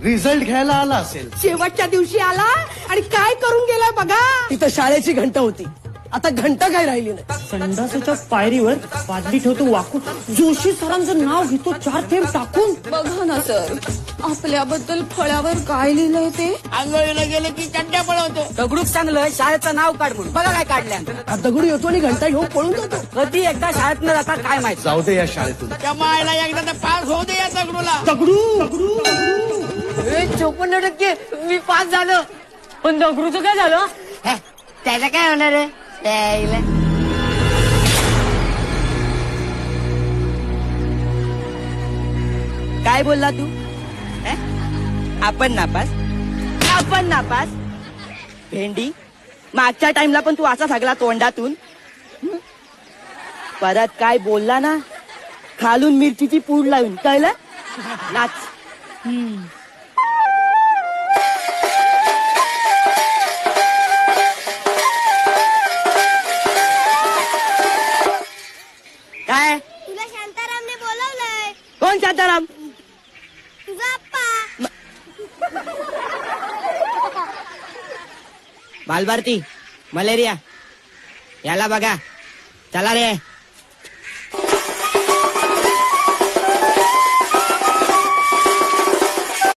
Result घ्यायला आला असेल. शेवटच्या दिवशी आला आणि काय करून गेलाय बघा. तिथं शाळेची घंटा होती, आता घंटा काय राहिली नाही. संडासाच्या पायरीवर बादली ठेवतो वाकून, जोशी सरांचं नाव घेतो 4 थेंब टाकून. बघा ना सर, आपल्याबद्दल फळ्यावर काय लिहिलंय ते. आंघोळीला गेले की चड्ड्या पळवतो. दगडूक चांगलं शाळेचं नाव काढ म्हणून. बघा काय काढल्या. हा दगडू येतो आणि घंटा घेऊन पळून जातो. कधी एकदा शाळेत न जाता काय माहित. जाऊ दे या शाळेतून. त्या मायला एकदा तर पास होऊ दे या दगडूला. दगडू 54% मी पास झालं. पण दगडूचं काय झालं. त्याचं काय होणार आहे. काय बोलला तू. आपण नापास भेंडी. मागच्या टाइमला पण तू असा सगळा तोंडातून. परत काय बोलला ना, खालून मिरचीची पूड लावून. कळलं. नाच. काय तुला शांतारामने बोलवलंय. कोण शांताराम. तुझा आप्पा. बालभारती मलेरिया याला बघा. चला रे.